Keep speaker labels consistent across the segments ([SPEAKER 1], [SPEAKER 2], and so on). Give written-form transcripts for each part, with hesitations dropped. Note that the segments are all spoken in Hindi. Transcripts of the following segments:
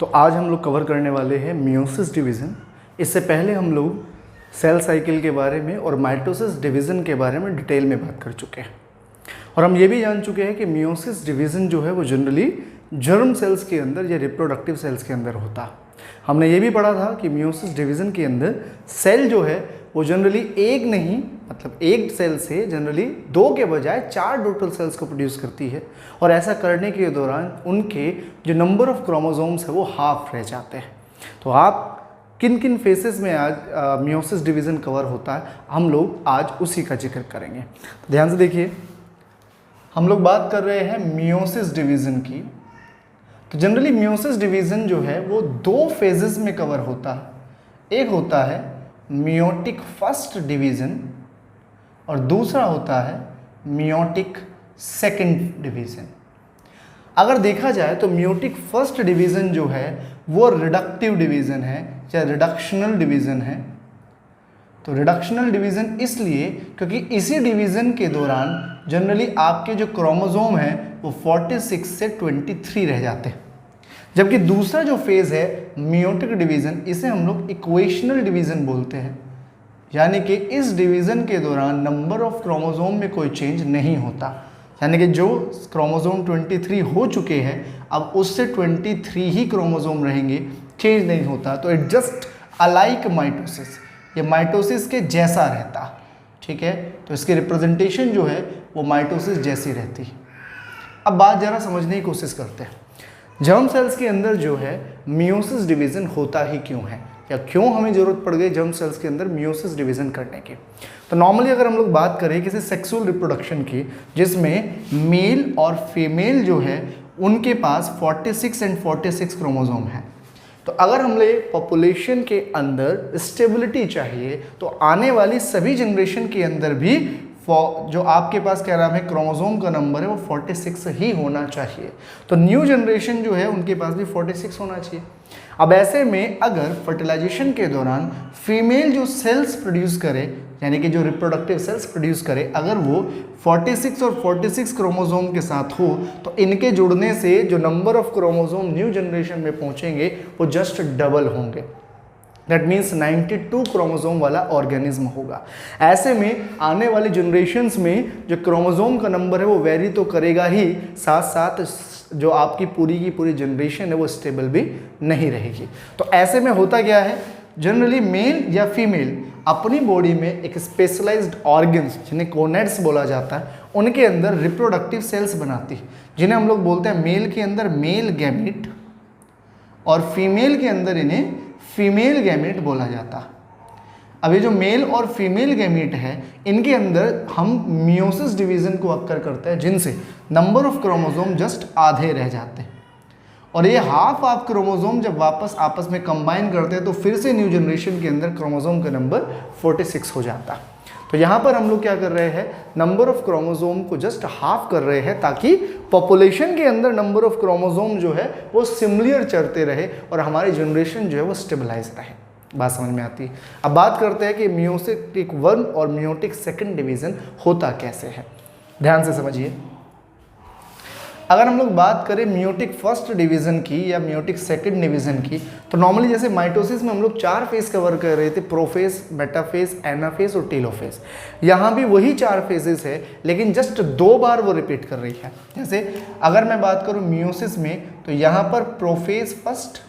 [SPEAKER 1] तो आज हम लोग कवर करने वाले हैं मियोसिस डिवीज़न। इससे पहले हम लोग सेल साइकिल के बारे में और माइटोसिस डिवीज़न के बारे में डिटेल में बात कर चुके हैं और हम ये भी जान चुके हैं कि मियोसिस डिवीज़न जो है वो जनरली जर्म सेल्स के अंदर या रिप्रोडक्टिव सेल्स के अंदर होता है। हमने ये भी पढ़ा था कि मियोसिस डिवीज़न के अंदर सेल जो है वो जनरली एक नहीं मतलब एक सेल से जनरली 2 के बजाय 4 टोटल सेल्स को प्रोड्यूस करती है और ऐसा करने के दौरान उनके जो नंबर ऑफ क्रोमोसोम्स है वो हाफ रह जाते हैं। तो आप किन किन फेसेस में आज मियोसिस डिवीज़न कवर होता है हम लोग आज उसी का जिक्र करेंगे। तो ध्यान से देखिए, हम लोग बात कर रहे हैं मियोसिस डिवीज़न की। तो जनरली मियोसिस डिवीज़न जो है वो 2 फेजेस में कवर होता है। एक होता है मियोटिक फर्स्ट डिवीज़न और दूसरा होता है मियोटिक सेकंड डिवीज़न। अगर देखा जाए तो मियोटिक फर्स्ट डिवीज़न जो है वो रिडक्टिव डिवीज़न है या रिडक्शनल डिवीज़न है। तो रिडक्शनल डिवीज़न इसलिए क्योंकि इसी डिवीज़न के दौरान जनरली आपके जो क्रोमोसोम हैं वो 46 से 23 रह जाते हैं। जबकि दूसरा जो फेज़ है मियोटिक डिवीज़न, इसे हम लोग इक्वेशनल डिवीज़न बोलते हैं, यानी कि इस डिवीज़न के दौरान नंबर ऑफ क्रोमोसोम में कोई चेंज नहीं होता। यानी कि जो क्रोमोसोम 23 हो चुके हैं अब उससे 23 ही क्रोमोसोम रहेंगे, चेंज नहीं होता। तो इट जस्ट अलाइक माइटोसिस, ये माइटोसिस के जैसा रहता। ठीक है, तो इसकी रिप्रेजेंटेशन जो है वो माइटोसिस जैसी रहती है। अब बात ज़रा समझने की कोशिश करते हैं, जर्म सेल्स के अंदर जो है मियोसिस डिवीज़न होता ही क्यों है या क्यों हमें ज़रूरत पड़ गई जर्म सेल्स के अंदर मियोसिस डिवीज़न करने की। तो नॉर्मली अगर हम लोग बात करें किसी सेक्सुअल रिप्रोडक्शन की जिसमें मेल और फीमेल जो है उनके पास 46 एंड 46 क्रोमोसोम है, तो अगर हमें पॉपुलेशन के अंदर स्टेबिलिटी चाहिए तो आने वाली सभी जनरेशन के अंदर भी जो आपके पास क्या नाम है क्रोमोसोम का नंबर है वो 46 ही होना चाहिए। तो न्यू जनरेशन जो है उनके पास भी 46 होना चाहिए। अब ऐसे में अगर फर्टिलाइजेशन के दौरान फीमेल जो सेल्स प्रोड्यूस करे यानी कि जो रिप्रोडक्टिव सेल्स प्रोड्यूस करे अगर वो 46 और 46 क्रोमोसोम के साथ हो तो इनके जुड़ने से जो number of chromosome new generation में पहुंचेंगे वो जस्ट डबल होंगे। दैट मीन्स 92 क्रोमोसोम वाला ऑर्गेनिज्म होगा। ऐसे में आने वाली जनरेशन्स में जो क्रोमोसोम का नंबर है वो वेरी तो करेगा ही, साथ साथ जो आपकी पूरी की पूरी जनरेशन है वो स्टेबल भी नहीं रहेगी। तो ऐसे में होता क्या है, जनरली मेल या फीमेल अपनी बॉडी में एक स्पेशलाइज्ड ऑर्गन्स जिन्हें कोनेड्स बोला जाता है उनके अंदर रिप्रोडक्टिव सेल्स बनाती है, जिन्हें हम लोग बोलते हैं मेल के अंदर मेल गैमेट और फीमेल के अंदर इन्हें फीमेल गैमेट बोला जाता। अब ये जो मेल और फीमेल गैमेट है इनके अंदर हम मियोसिस डिवीज़न को अक्कर करते हैं जिनसे नंबर ऑफ क्रोमोसोम जस्ट आधे रह जाते हैं और ये हाफ ऑफ क्रोमोसोम जब वापस आपस में कंबाइन करते हैं तो फिर से न्यू जनरेशन के अंदर क्रोमोसोम का नंबर 46 हो जाता। तो यहाँ पर हम लोग क्या कर रहे हैं, नंबर ऑफ क्रोमोसोम को जस्ट हाफ कर रहे हैं ताकि पॉपुलेशन के अंदर नंबर ऑफ क्रोमोसोम जो है वो सिमिलर चलते रहे और हमारी जनरेशन जो है वो स्टेबलाइज रहे। बात समझ में आती है। अब बात करते हैं कि मियोटिक 1 और मियोटिक सेकंड डिवीज़न होता कैसे है। ध्यान से समझिए, अगर हम लोग बात करें मियोटिक फर्स्ट डिवीज़न की या मियोटिक सेकंड डिवीज़न की तो नॉर्मली जैसे माइटोसिस में हम लोग 4 फेज कवर कर रहे थे, प्रोफेज, मेटाफेज, एनाफेज और टेलोफेज। यहाँ भी वही 4 फेजेस है लेकिन जस्ट 2 बार वो रिपीट कर रही है। जैसे अगर मैं बात करूँ मियोसिस में तो यहाँ पर प्रोफेज फर्स्ट,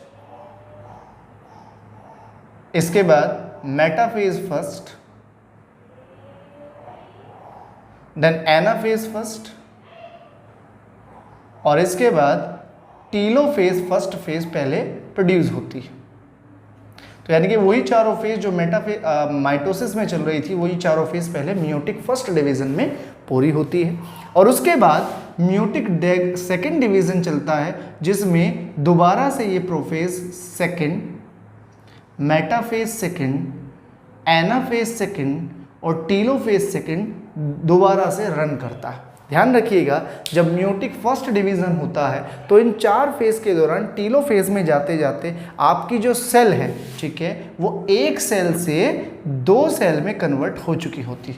[SPEAKER 1] इसके बाद metaphase first, then anaphase first और इसके बाद टीलोफेज फर्स्ट फेज पहले प्रोड्यूस होती है। तो यानी कि वही चारों फेज जो माइटोसिस में चल रही थी वही चारों फेज पहले मियोटिक फर्स्ट डिवीज़न में पूरी होती है और उसके बाद मियोटिक सेकंड डिवीज़न चलता है जिसमें दोबारा से ये prophase second, metaphase second, anaphase second और टीलोफेज सेकंड दोबारा से रन करता है। ध्यान रखिएगा, जब मियोटिक फर्स्ट डिवीज़न होता है तो इन 4 फेज के दौरान टीलो फेज में जाते जाते आपकी जो सेल है, ठीक है, वो एक सेल से 2 सेल में कन्वर्ट हो चुकी होती है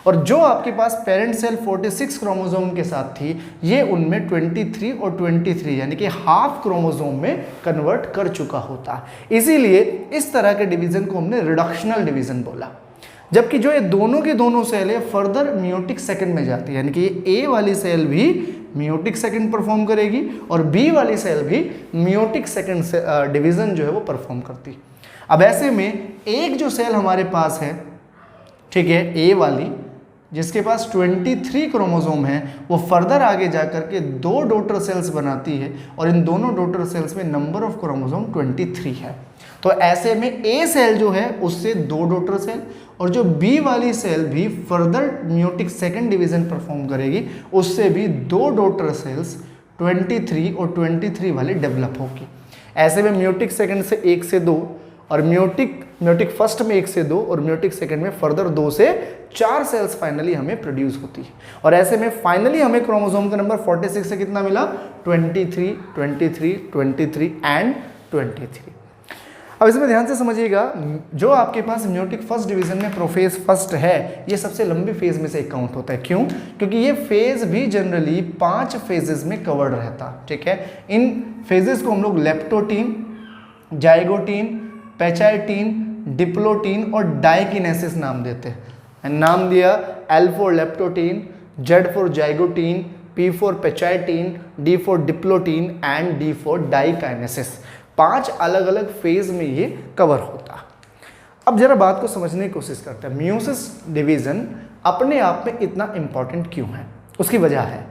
[SPEAKER 1] और जो आपके पास पेरेंट सेल 46 क्रोमोसोम के साथ थी, ये उनमें 23 और 23 यानी कि हाफ क्रोमोसोम में कन्वर्ट कर चुका होता। इसीलिए इस तरह के डिवीजन को हमने रिडक्शनल डिवीजन बोला। जबकि जो ये दोनों के दोनों सेल है फर्दर मियोटिक सेकंड में जाती है, यानी कि ये ए वाली सेल भी मियोटिक सेकंड परफॉर्म करेगी और बी वाली सेल भी मियोटिक सेकंड डिवीजन जो है वो परफॉर्म करती। अब ऐसे में एक जो सेल हमारे पास है, ठीक है, ए वाली, जिसके पास 23 क्रोमोसोम है, वो फर्दर आगे जाकर के 2 डॉटर सेल्स बनाती है और इन दोनों डॉटर सेल्स में नंबर ऑफ क्रोमोसोम 23 है। तो ऐसे में ए सेल जो है उससे 2 डॉटर सेल और जो बी वाली सेल भी further meiotic second division perform करेगी, उससे भी 2 डॉटर सेल्स 23 और 23 वाली डेवलप होगी। ऐसे में मियोटिक सेकंड से 1 से 2 और मियोटिक फर्स्ट में 1 से 2 और मियोटिक सेकंड में फर्दर 2 से 4 सेल्स फाइनली हमें प्रोड्यूस होती है। और ऐसे में फाइनली हमें क्रोमोसोम का नंबर 46 से कितना मिला? 23, 23, 23 एंड 23। अब इसमें ध्यान से समझिएगा, जो आपके पास मियोटिक फर्स्ट डिवीजन में प्रोफेज फर्स्ट है, ये सबसे लंबी फेज में से एक काउंट होता है। क्यों? क्योंकि ये फेज भी जनरली 5 फेजेस में कवर्ड रहता, ठीक है। इन फेजेस को हम लोग लेप्टोटीन, जाइगोटीन, पैचाइटीन, डिप्लोटीन और डाइकिनेसिस नाम देते हैं। नाम दिया L for leptotene, Z for zygotene, P for pachytene, D for diplotene and D for diakinesis. 5 अलग अलग फेज में ये कवर होता। अब जरा बात को समझने की कोशिश करते हैं, मियोसिस डिवीजन अपने आप में इतना इंपॉर्टेंट क्यों है? उसकी वजह है,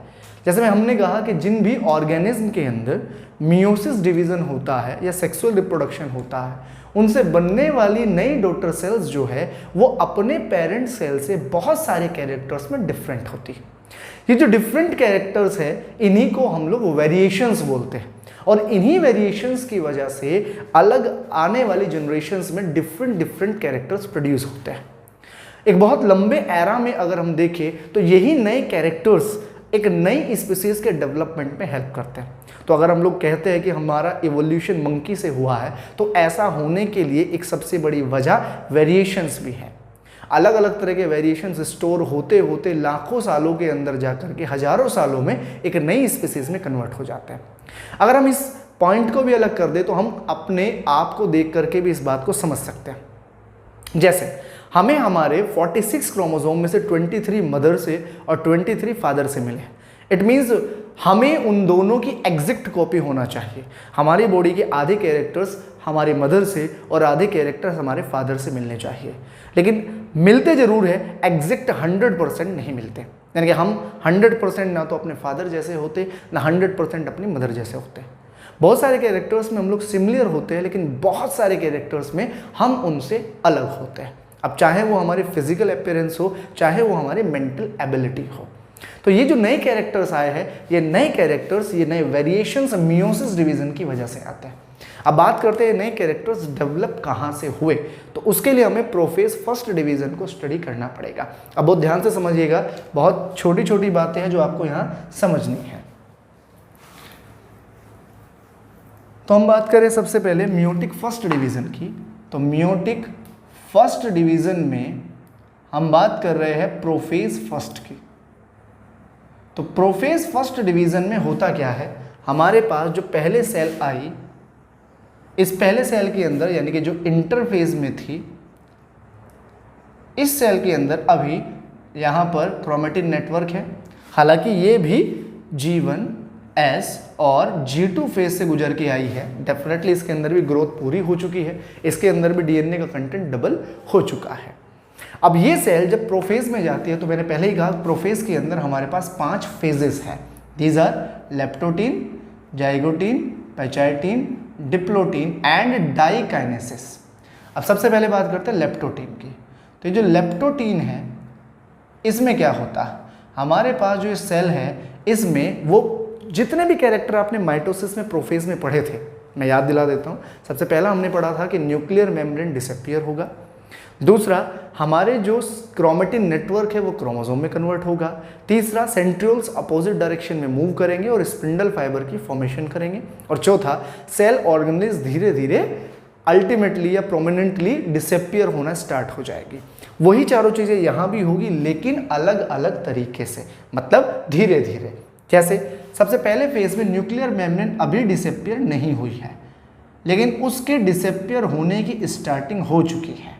[SPEAKER 1] जैसे में हमने कहा कि जिन भी ऑर्गेनिज्म के अंदर मियोसिस डिवीजन होता है या सेक्सुअल रिप्रोडक्शन होता है, उनसे बनने वाली नई डॉटर सेल्स जो है वो अपने पेरेंट सेल से बहुत सारे कैरेक्टर्स में डिफरेंट होती है। ये जो डिफरेंट कैरेक्टर्स है, इन्हीं को हम लोग वेरिएशंस बोलते हैं और इन्हीं वेरिएशंस की वजह से अलग आने वाली जनरेशन्स में डिफरेंट कैरेक्टर्स प्रोड्यूस होते हैं। एक बहुत लंबे एरा में अगर हम देखें तो यही नए कैरेक्टर्स एक नई स्पीसीज के डेवलपमेंट में हेल्प करते हैं। तो अगर हम लोग कहते हैं कि हमारा इवोल्यूशन मंकी से हुआ है, तो ऐसा होने के लिए एक सबसे बड़ी वजह वेरिएशंस भी है। अलग अलग तरह के वेरिएशंस स्टोर होते होते लाखों सालों के अंदर जाकर के हजारों सालों में एक नई स्पीसीज में कन्वर्ट हो जाते हैं। अगर हम इस पॉइंट को भी अलग कर दे तो हम अपने आप को देख करके भी इस बात को समझ सकते हैं। जैसे हमें हमारे 46 क्रोमोसोम में से 23 मदर से और 23 फादर से मिले। इट मीन्स हमें उन दोनों की एग्जैक्ट कॉपी होना चाहिए। हमारी बॉडी के आधे कैरेक्टर्स हमारे मदर से और आधे कैरेक्टर्स हमारे फादर से मिलने चाहिए, लेकिन मिलते जरूर है, एग्जैक्ट 100% नहीं मिलते। यानी कि हम 100% ना तो अपने फादर जैसे होते, ना 100% अपनी मदर जैसे होते। बहुत सारे कैरेक्टर्स में हम लोग सिमिलर होते हैं, लेकिन बहुत सारे कैरेक्टर्स में हम उनसे अलग होते हैं। अब चाहे वो हमारे फिजिकल अपीयरेंस हो, चाहे वो हमारी मेंटल एबिलिटी हो। तो ये जो नए कैरेक्टर्स आए हैं, ये नए कैरेक्टर्स, ये नए वेरिएशंस मियोसिस डिवीजन की वजह से आते हैं। अब बात करते हैं नए कैरेक्टर्स डेवलप कहाँ से हुए, तो उसके लिए हमें प्रोफेज फर्स्ट डिवीजन को स्टडी करना पड़ेगा। अब बहुत ध्यान से समझिएगा, बहुत छोटी छोटी बातें हैं जो आपको यहाँ समझनी है। तो हम बात करें सबसे पहले मियोटिक फर्स्ट डिवीजन की। तो मियोटिक फर्स्ट डिवीजन में हम बात कर रहे हैं प्रोफेज फर्स्ट की। तो प्रोफेज फर्स्ट डिवीजन में होता क्या है, हमारे पास जो पहले सेल आई, इस पहले सेल के अंदर यानी कि जो इंटरफेज में थी, इस सेल के अंदर अभी यहाँ पर क्रोमेटिन नेटवर्क है। हालांकि ये भी G1, S और G2 फेज से गुजर के आई है। डेफिनेटली इसके अंदर भी ग्रोथ पूरी हो चुकी है, इसके अंदर भी DNA का कंटेंट डबल हो चुका है। अब ये सेल जब प्रोफेज में जाती है, तो मैंने पहले ही कहा प्रोफेज के अंदर हमारे पास 5 फेजेस हैं। These are leptotene, zygotene, pachytene, diplotene and diakinesis. अब सबसे पहले बात करते हैं लेप्टोटीन की। तो ये जो लेप्टोटीन है, इसमें क्या होता है, हमारे पास जो सेल है, इसमें वो जितने भी कैरेक्टर आपने माइटोसिस में प्रोफेज में पढ़े थे, मैं याद दिला देता हूँ। सबसे पहला हमने पढ़ा था कि न्यूक्लियर मेम्ब्रेन डिसअपीयर होगा। दूसरा, हमारे जो क्रोमेटिन नेटवर्क है वो क्रोमोसोम में कन्वर्ट होगा। तीसरा, सेंट्रियोल्स अपोजिट डायरेक्शन में मूव करेंगे और स्पिंडल फाइबर की फॉर्मेशन करेंगे। और चौथा, सेल ऑर्गेनेल्स धीरे धीरे अल्टीमेटली या प्रोमिनेंटली डिसअपियर होना स्टार्ट हो जाएगी। वही चारों चीज़ें यहाँ भी होगी, लेकिन अलग अलग तरीके से, मतलब धीरे धीरे। जैसे सबसे पहले फेज में न्यूक्लियर मेम्ब्रेन अभी डिसअपियर नहीं हुई है, लेकिन उसके डिसअपियर होने की स्टार्टिंग हो चुकी है।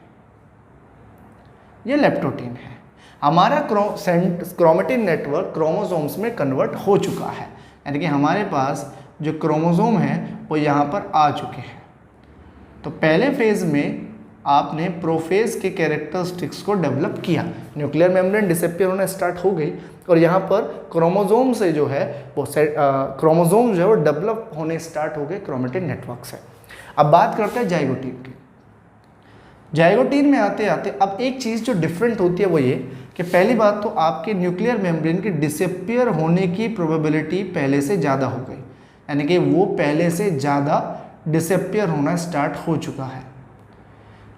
[SPEAKER 1] ये लेप्टोटीन है। हमारा क्रोमेटिन नेटवर्क क्रोमोसोम्स में कन्वर्ट हो चुका है, यानी कि हमारे पास जो क्रोमोसोम है वो यहाँ पर आ चुके हैं। तो पहले फेज में आपने प्रोफेज के कैरेक्टरिस्टिक्स को डेवलप किया, न्यूक्लियर मेम्ब्रेन डिसअपियर होना स्टार्ट हो गई और यहाँ पर क्रोमोसोम से जो है वो क्रोमोसोम जो है वो डेवलप होने स्टार्ट हो गए क्रोमेटिन नेटवर्क से। अब बात करते हैं जाइगोटीन की। जाइगोटीन में आते आते अब एक चीज़ जो डिफरेंट होती है वो ये कि पहली बात तो आपके न्यूक्लियर मेम्ब्रेन के डिसअपियर होने की प्रोबेबिलिटी पहले से ज़्यादा हो गई, यानी कि वो पहले से ज़्यादा डिसअपियर होना स्टार्ट हो चुका है।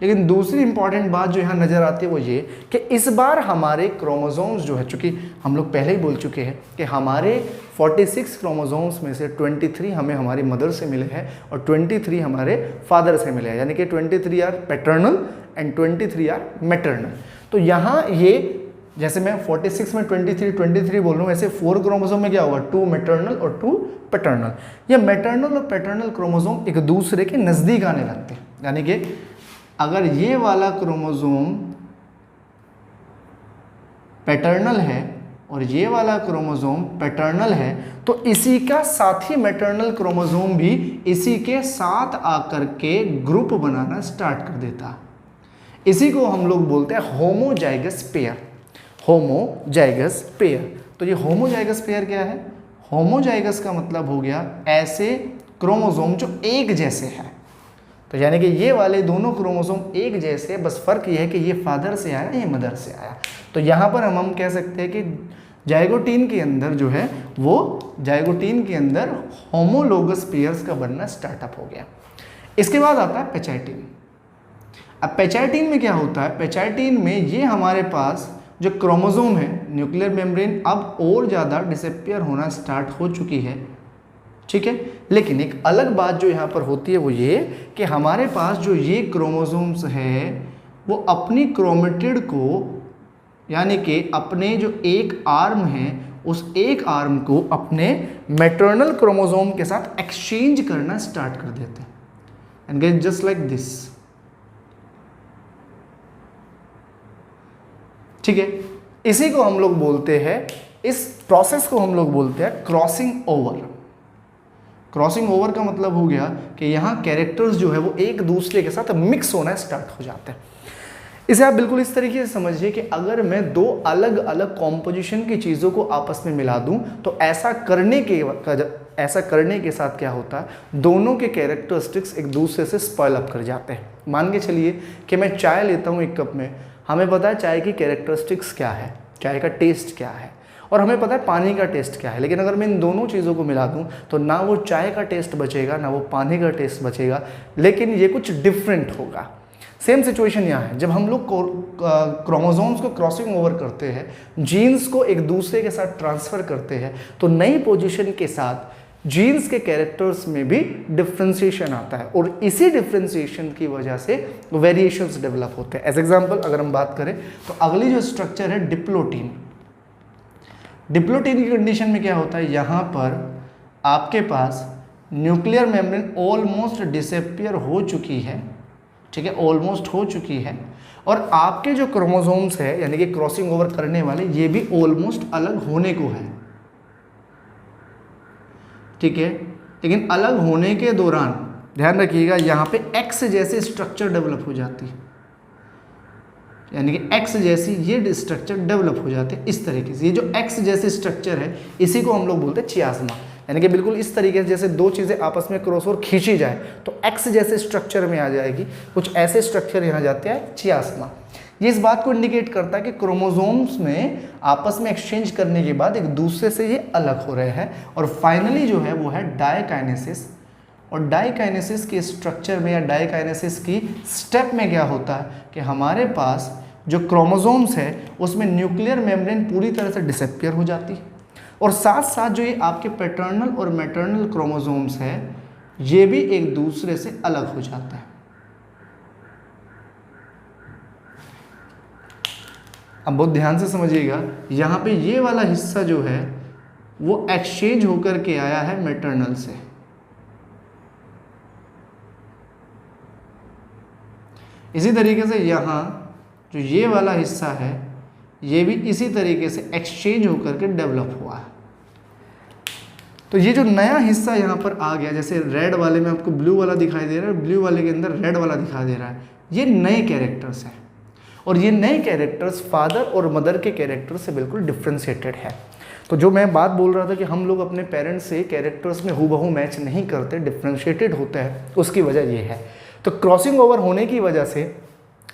[SPEAKER 1] लेकिन दूसरी इंपॉर्टेंट बात जो यहाँ नज़र आती है वो ये कि इस बार हमारे क्रोमोसोम्स जो है, चूँकि हम लोग पहले ही बोल चुके हैं कि हमारे 46 क्रोमोसोम्स में से 23 हमें हमारी मदर से मिले हैं और 23 हमारे फादर से मिले हैं, यानी कि 23 are paternal and 23 are maternal. तो यहाँ ये जैसे मैं 46 में 23 बोल रहा हूँ, ऐसे 4 क्रोमोसोम में क्या होगा, 2 मैटरनल और 2 पैटर्नल। ये मैटरनल और पैटर्नल क्रोमोसोम एक दूसरे के नज़दीक आने लगते हैं, यानी कि अगर ये वाला क्रोमोसोम पैटर्नल है और ये वाला क्रोमोसोम पैटर्नल है तो इसी का साथी मैटरनल क्रोमोसोम भी इसी के साथ आकर के ग्रुप बनाना स्टार्ट कर देता। इसी को हम लोग बोलते हैं होमोजाइगस पेयर। होमोजाइगस पेयर, तो ये होमोजाइगस पेयर क्या है? होमोजाइगस का मतलब हो गया ऐसे क्रोमोसोम जो एक जैसे हैं। तो यानी कि ये वाले दोनों क्रोमोसोम एक जैसे, बस फर्क ये है कि ये फादर से आया, ये मदर से आया। तो यहाँ पर हम कह सकते हैं कि जाइगोटीन के अंदर जो है वो जाइगोटीन के अंदर होमोलोगस पेयर्स का बनना स्टार्टअप हो गया। इसके बाद आता है पेचाइटिन। अब पेचाइटिन में क्या होता है? पेचाइटिन में ये हमारे पास जो क्रोमोसोम है, न्यूक्लियर मेम्ब्रेन अब और ज़्यादा डिसअपियर होना स्टार्ट हो चुकी है, ठीक है। लेकिन एक अलग बात जो यहाँ पर होती है वो ये कि हमारे पास जो ये क्रोमोसोम्स है वो अपनी क्रोमेटिड को, यानी कि अपने जो एक आर्म है उस एक आर्म को अपने मैटरनल क्रोमोसोम के साथ एक्सचेंज करना स्टार्ट कर देते हैं, and get just like this, ठीक है। इसी को हम लोग बोलते हैं, इस प्रोसेस को हम लोग बोलते हैं क्रॉसिंग ओवर। क्रॉसिंग ओवर का मतलब हो गया कि यहाँ कैरेक्टर्स जो है वो एक दूसरे के साथ मिक्स होना स्टार्ट हो जाते हैं। इसे आप बिल्कुल इस तरीके से समझिए कि अगर मैं दो अलग अलग कॉम्पोजिशन की चीज़ों को आपस में मिला दूं तो ऐसा करने के साथ क्या होता है, दोनों के कैरेक्टरिस्टिक्स एक दूसरे से स्पॉइल अप कर जाते हैं। मान के चलिए कि मैं चाय लेता हूँ एक कप में, हमें पता है चाय की कैरेक्टरिस्टिक्स क्या है, चाय का टेस्ट क्या है, और हमें पता है पानी का टेस्ट क्या है। लेकिन अगर मैं इन दोनों चीज़ों को मिला दूं तो ना वो चाय का टेस्ट बचेगा ना वो पानी का टेस्ट बचेगा, लेकिन ये कुछ डिफरेंट होगा। सेम सिचुएशन यहाँ है, जब हम लोग क्रोमोसोम्स को क्रॉसिंग ओवर करते हैं, जीन्स को एक दूसरे के साथ ट्रांसफ़र करते हैं, तो नई पोजीशन के साथ जीन्स के कैरेक्टर्स में भी डिफ्रेंशिएशन आता है और इसी डिफ्रेंशिएशन की वजह से वेरिएशंस डेवलप होते हैं। एज एग्जांपल अगर हम बात करें तो अगली जो स्ट्रक्चर है डिप्लोटीन। डिप्लोटीन की कंडीशन में क्या होता है, यहाँ पर आपके पास न्यूक्लियर मेम्ब्रेन ऑलमोस्ट डिसअपियर हो चुकी है, ठीक है, ऑलमोस्ट हो चुकी है, और आपके जो क्रोमोसोम्स है यानी कि क्रॉसिंग ओवर करने वाले ये भी ऑलमोस्ट अलग होने को है, ठीक है। लेकिन अलग होने के दौरान ध्यान रखिएगा यहाँ पे एक्स जैसे स्ट्रक्चर डेवलप हो जाती है, यानी कि एक्स जैसी ये स्ट्रक्चर डेवलप हो जाते हैं इस तरीके से। ये जो एक्स जैसे स्ट्रक्चर है इसी को हम लोग बोलते हैं चियास्मा, यानी कि बिल्कुल इस तरीके से जैसे दो चीज़ें आपस में क्रॉसओवर खींची जाए तो एक्स जैसे स्ट्रक्चर में आ जाएगी, कुछ ऐसे स्ट्रक्चर यहाँ जाते हैं चियास्मा। ये इस बात को इंडिकेट करता है कि क्रोमोसोम्स में आपस में एक्सचेंज करने के बाद एक दूसरे से ये अलग हो रहे हैं, और फाइनली जो है वो है डायकाइनेसिस। और डायकाइनेसिस के स्ट्रक्चर में या डायकाइनेसिस की स्टेप में क्या होता है कि हमारे पास जो क्रोमोसोम्स है उसमें न्यूक्लियर मेम्ब्रेन पूरी तरह से डिसअपियर हो जाती है, और साथ साथ जो ये आपके पैटर्नल और मैटरनल क्रोमोसोम्स है ये भी एक दूसरे से अलग हो जाता है। अब बहुत ध्यान से समझिएगा, यहाँ पे ये वाला हिस्सा जो है वो एक्सचेंज होकर के आया है मैटरनल से। इसी तरीके से यहाँ जो ये वाला हिस्सा है ये भी इसी तरीके से एक्सचेंज होकर के डेवलप हुआ है। तो ये जो नया हिस्सा यहाँ पर आ गया, जैसे रेड वाले में आपको ब्लू वाला दिखाई दे रहा है, ब्लू वाले के अंदर रेड वाला दिखाई दे रहा है, ये नए कैरेक्टर्स हैं। और ये नए कैरेक्टर्स फादर और मदर के कैरेक्टर से बिल्कुल डिफ्रेंशिएटेड है। तो जो मैं बात बोल रहा था कि हम लोग अपने पेरेंट्स से कैरेक्टर्स में हूबहू मैच नहीं करते, डिफ्रेंशिएटेड होता है, उसकी वजह ये है। तो क्रॉसिंग ओवर होने की वजह से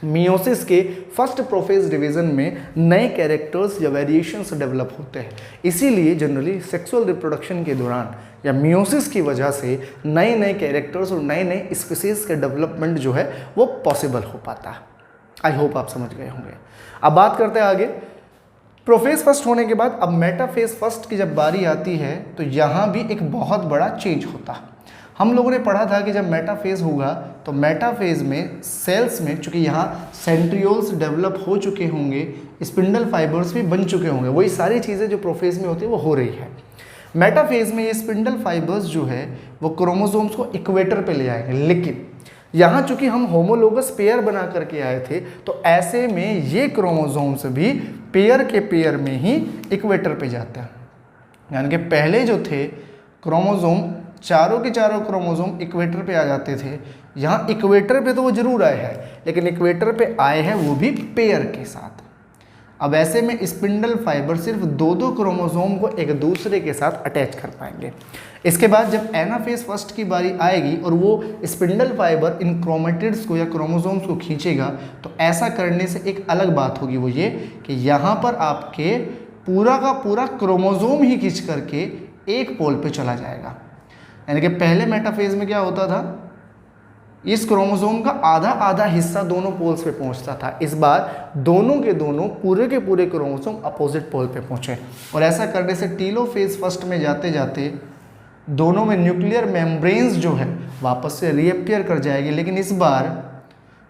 [SPEAKER 1] मियोसिस के फर्स्ट प्रोफेज डिवीजन में नए कैरेक्टर्स या वेरिएशंस डेवलप होते हैं। इसीलिए जनरली सेक्सुअल रिप्रोडक्शन के दौरान या मियोसिस की वजह से नए नए कैरेक्टर्स और नए नए स्पीसीज के डेवलपमेंट जो है वो पॉसिबल हो पाता है। आई होप आप समझ गए होंगे। अब बात करते हैं आगे। प्रोफेज फर्स्ट होने के बाद अब मेटाफेज फर्स्ट की जब बारी आती है तो यहाँ भी एक बहुत बड़ा चेंज होता है। हम लोगों ने पढ़ा था कि जब मेटाफेज होगा तो मेटाफेज में सेल्स में, चूंकि यहाँ सेंट्रियोल्स डेवलप हो चुके होंगे, स्पिंडल फाइबर्स भी बन चुके होंगे, वही सारी चीज़ें जो प्रोफेज में होती है वो हो रही है। मेटाफेज में ये स्पिंडल फाइबर्स जो है वो क्रोमोसोम्स को इक्वेटर पे ले आएंगे, लेकिन यहाँ चूंकि हम होमोलोगस पेयर बना करके आए थे तो ऐसे में ये क्रोमोसोम्स भी पेयर के पेयर में ही इक्वेटर पे जाते हैं। यानी कि पहले जो थे क्रोमोसोम, चारों के चारों क्रोमोसोम इक्वेटर पे आ जाते थे। यहाँ इक्वेटर पे तो वो जरूर आए हैं, लेकिन इक्वेटर पे आए हैं वो भी पेयर के साथ। अब ऐसे में स्पिंडल फाइबर सिर्फ दो दो क्रोमोसोम को एक दूसरे के साथ अटैच कर पाएंगे। इसके बाद जब एनाफेज फर्स्ट की बारी आएगी और वो स्पिंडल फाइबर इन क्रोमेटिड्स को या क्रोमोसोम्स को खींचेगा, तो ऐसा करने से एक अलग बात होगी, वो ये कि यहाँ पर आपके पूरा का पूरा क्रोमोसोम ही खींच करके एक पोल पे चला जाएगा। यानी कि पहले मेटाफेज में क्या होता था, इस क्रोमोसोम का आधा आधा हिस्सा दोनों पोल्स पे पहुंचता था। इस बार दोनों के दोनों पूरे के पूरे क्रोमोसोम अपोजिट पोल पे पहुंचे, और ऐसा करने से टीलोफेज फर्स्ट में जाते जाते दोनों में न्यूक्लियर मेम्ब्रेन्स जो है वापस से रीअपियर कर जाएगी। लेकिन इस बार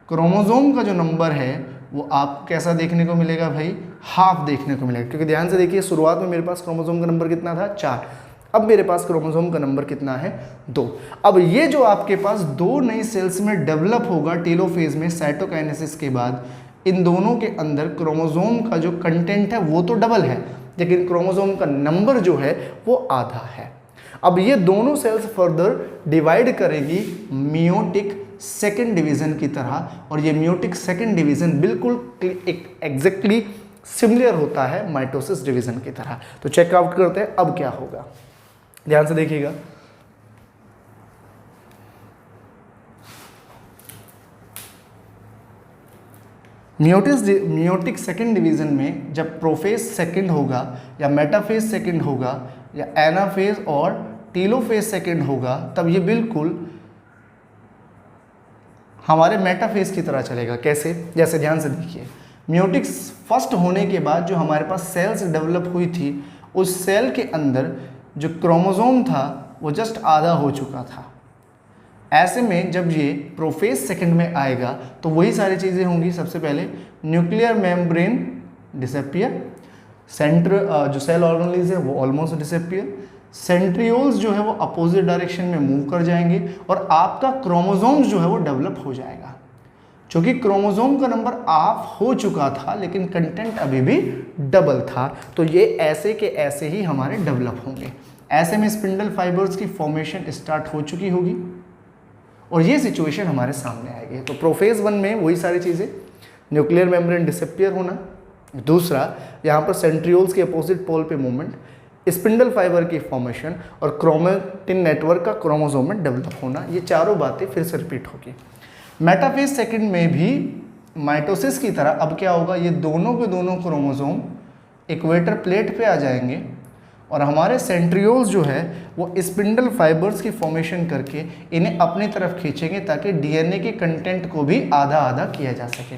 [SPEAKER 1] क्रोमोसोम का जो नंबर है वो आपको कैसा देखने को मिलेगा भाई, हाफ देखने को मिलेगा। क्योंकि ध्यान से देखिए, शुरुआत में मेरे पास क्रोमोसोम का नंबर कितना था, 4। अब मेरे पास क्रोमोसोम का नंबर कितना है, 2। अब ये जो आपके पास दो नई सेल्स में डेवलप होगा टेलोफेज में साइटोकाइनेसिस के बाद, इन दोनों के अंदर क्रोमोसोम का जो कंटेंट है वो तो डबल है, लेकिन क्रोमोसोम का नंबर जो है वो आधा है। अब ये दोनों सेल्स फर्दर डिवाइड करेगी मियोटिक सेकेंड डिवीजन की तरह, और ये मियोटिक सेकेंड डिवीजन बिल्कुल एग्जैक्टली सिमिलर होता है माइटोसिस डिवीजन की तरह। तो चेकआउट करते हैं अब क्या होगा, ध्यान से देखिएगा। मियोटिक सेकेंड डिवीजन में जब प्रोफेज सेकेंड होगा या मेटाफेज सेकेंड होगा या एनाफेज और टीलोफेज सेकेंड होगा, तब ये बिल्कुल हमारे मेटाफेज की तरह चलेगा। कैसे, जैसे ध्यान से देखिए, मियोटिक फर्स्ट होने के बाद जो हमारे पास सेल्स डेवलप हुई थी, उस सेल के अंदर जो क्रोमोसोम था वो जस्ट आधा हो चुका था। ऐसे में जब ये प्रोफेज सेकंड में आएगा तो वही सारी चीज़ें होंगी। सबसे पहले न्यूक्लियर मेम्ब्रेन डिसअपियर, सेंटर जो सेल ऑर्गेनेल्स है वो ऑलमोस्ट डिसअपियर, सेंट्रियोल्स जो है वो अपोजिट डायरेक्शन में मूव कर जाएंगे, और आपका क्रोमोसोम्स जो है वो डेवलप हो जाएगा। क्योंकि क्रोमोसोम का नंबर हाफ हो चुका था लेकिन कंटेंट अभी भी डबल था, तो ये ऐसे के ऐसे ही हमारे डेवलप होंगे। ऐसे में स्पिंडल फाइबर्स की फॉर्मेशन स्टार्ट हो चुकी होगी और ये सिचुएशन हमारे सामने आएगी। तो प्रोफेज 1 में वही सारी चीज़ें, न्यूक्लियर मेम्ब्रेन डिसअपियर होना, दूसरा यहाँ पर सेंट्रियोल्स के अपोजिट पोल पे मूवमेंट, स्पिंडल फाइबर की फॉर्मेशन और क्रोमेटिन नेटवर्क का क्रोमोसोम में डेवलप होना, ये चारों बातें फिर से रिपीट होगी। मेटाफेज सेकंड में भी माइटोसिस की तरह अब क्या होगा, ये दोनों के दोनों क्रोमोसोम इक्वेटर प्लेट पे आ जाएंगे और हमारे सेंट्रियोल्स जो है वो स्पिंडल फाइबर्स की फॉर्मेशन करके इन्हें अपनी तरफ खींचेंगे ताकि डीएनए के कंटेंट को भी आधा आधा किया जा सके।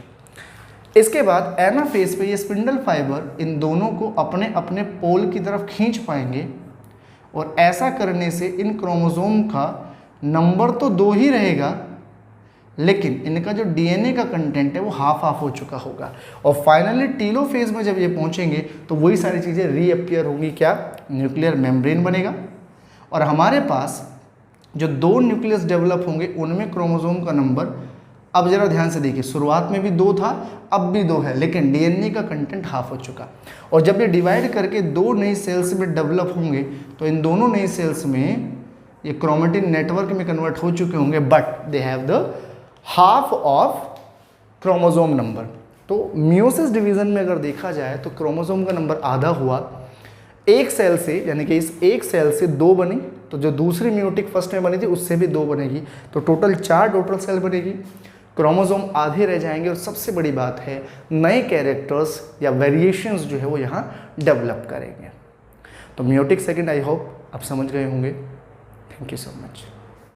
[SPEAKER 1] इसके बाद एनाफेज पे ये स्पिंडल फाइबर इन दोनों को अपने अपने पोल की तरफ खींच पाएंगे, और ऐसा करने से इन क्रोमोसोम का नंबर तो 2 ही रहेगा, लेकिन इनका जो डीएनए का कंटेंट है वो हाफ हाफ हो चुका होगा। और फाइनली टीलोफेज में जब ये पहुंचेंगे तो वही सारी चीज़ें रीअपियर होंगी, क्या, न्यूक्लियर मेम्ब्रेन बनेगा और हमारे पास जो 2 न्यूक्लियस डेवलप होंगे उनमें क्रोमोसोम का नंबर, अब जरा ध्यान से देखिए, शुरुआत में भी 2 था, अब भी 2 है, लेकिन डीएनए का कंटेंट हाफ हो चुका। और जब ये डिवाइड करके 2 नई सेल्स में डेवलप होंगे तो इन दोनों नई सेल्स में ये क्रोमेटिन नेटवर्क में कन्वर्ट हो चुके होंगे, but they have the half of chromosome number. तो मियोसिस डिवीजन में अगर देखा जाए तो क्रोमोसोम का नंबर आधा हुआ एक सेल से, यानी कि इस एक सेल से 2 बनी, तो जो दूसरी मियोटिक फर्स्ट में बनी थी उससे भी 2 बनेगी, तो टोटल 4 टोटल सेल बनेगी। क्रोमोसोम आधे रह जाएंगे और सबसे बड़ी बात है नए कैरेक्टर्स या वेरिएशंस जो है वो यहाँ डेवलप करेंगे। तो मियोटिक सेकंड आई होप आप समझ गए होंगे। Thank you so much.